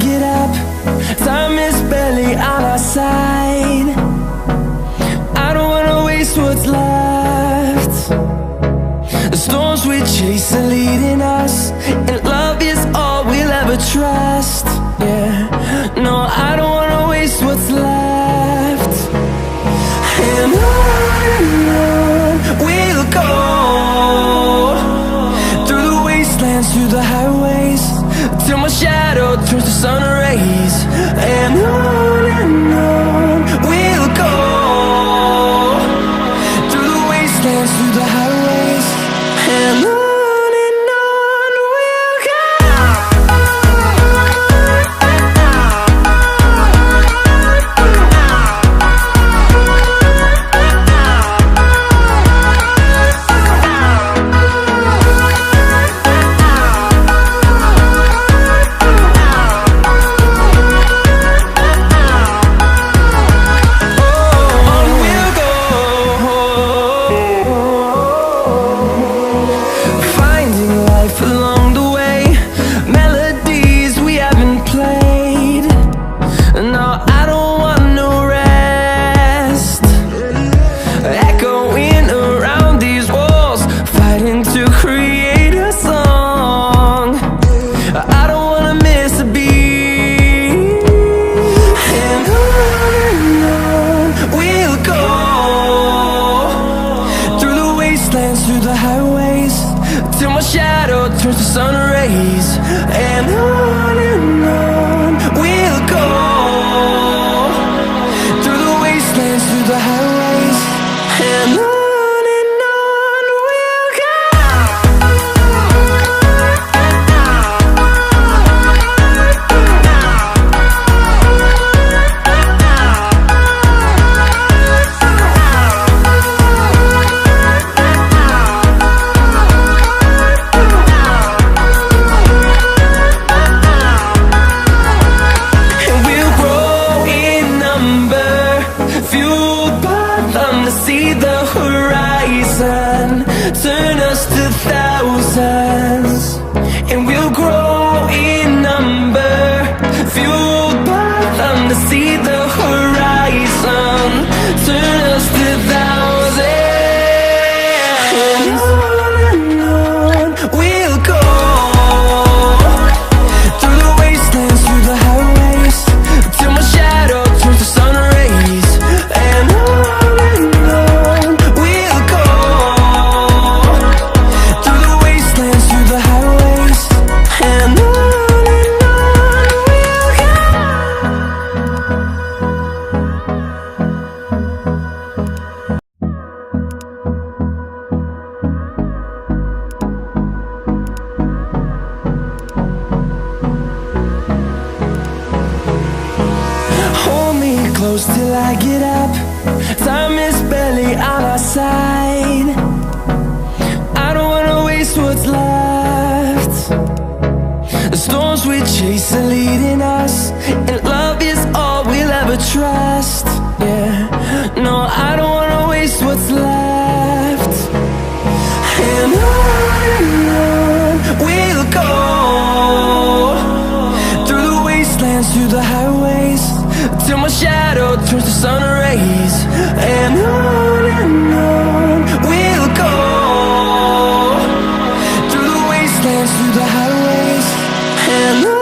get up. Time is barely on our side. I don't wanna waste what's left. The storms we chase are leading us, and love is all we'll ever trust. Yeah, no, I don't wanna waste what's left. And on we'll go, through the wastelands, through the highways, till my shadow turns to sun rays. And on we'll go, through the wastelands, through the highways, and on. Till I get up, time is barely on our side. I don't wanna waste what's left. The storms we chase are leading us, and love is all we'll ever trust. Yeah, no, I don't wanna waste what's left. And on we'll go, through the wastelands, through the highways, till my shadow turns to sun rays. And on we'll go, through the wastelands, through the highways, and on.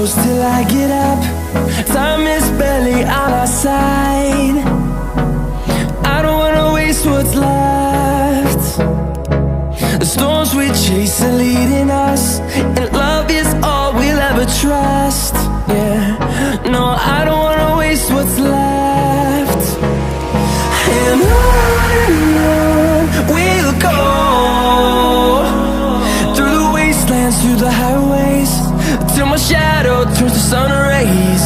close till I get up. Time is barely on our side. I don't wanna waste what's left. The storms we chase are leading us, and love is all we'll ever trust. Yeah, no, I don't wanna waste what's left. And on we'll go, through the wastelands, through the highways, till my shadow turns to sun rays.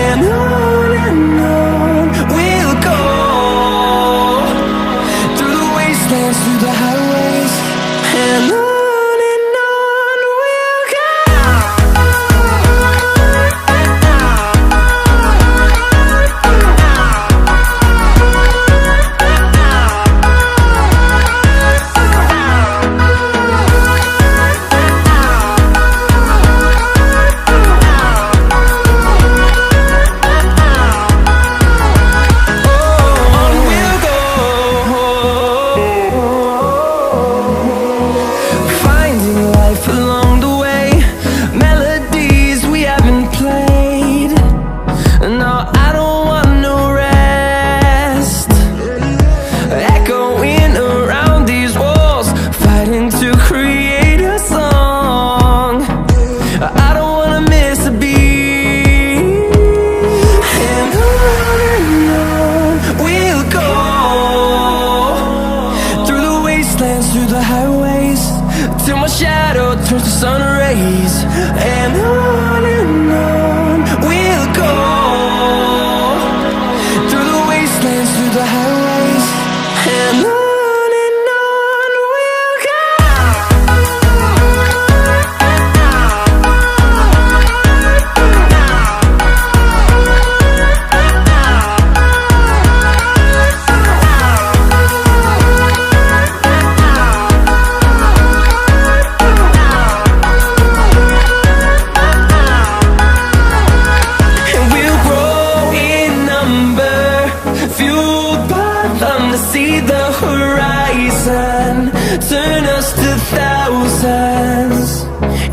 And on we'll go, through the wastelands, through the highways, and on we'll go. Through the highways, till my shadow turns to sun rays. And on we'll go, through the wastelands, through the highways, and on we'll go. See the horizon, turn us to thousands,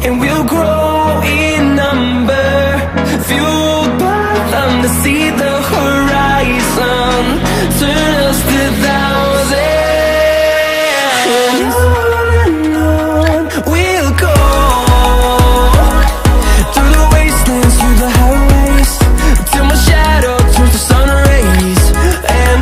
and we'll grow in number, fueled by them. To see the horizon, turn us to thousands, and on we'll go, through the wastelands, through the highways, till my shadow turns to sun rays. And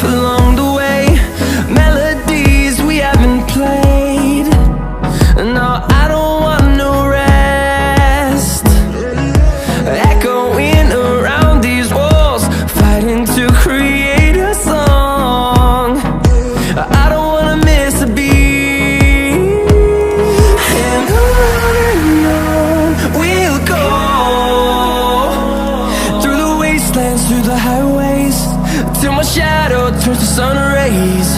along the way, melodies we haven't played. No, I don't want no rest, echoing around these walls, fighting to create a song. I don't wanna miss a beat. And on we'll go, through the wastelands, through the highways, till my shadow turns to sun rays.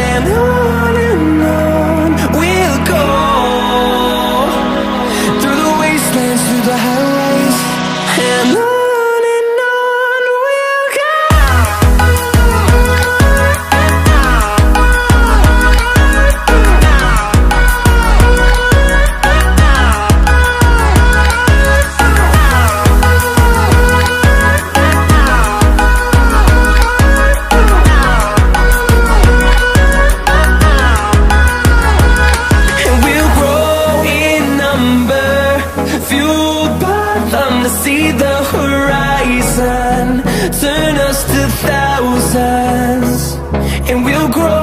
And on we'll go, through the wastelands, through the highways, and on we'll go. See the horizon, turn us to thousands, and we'll grow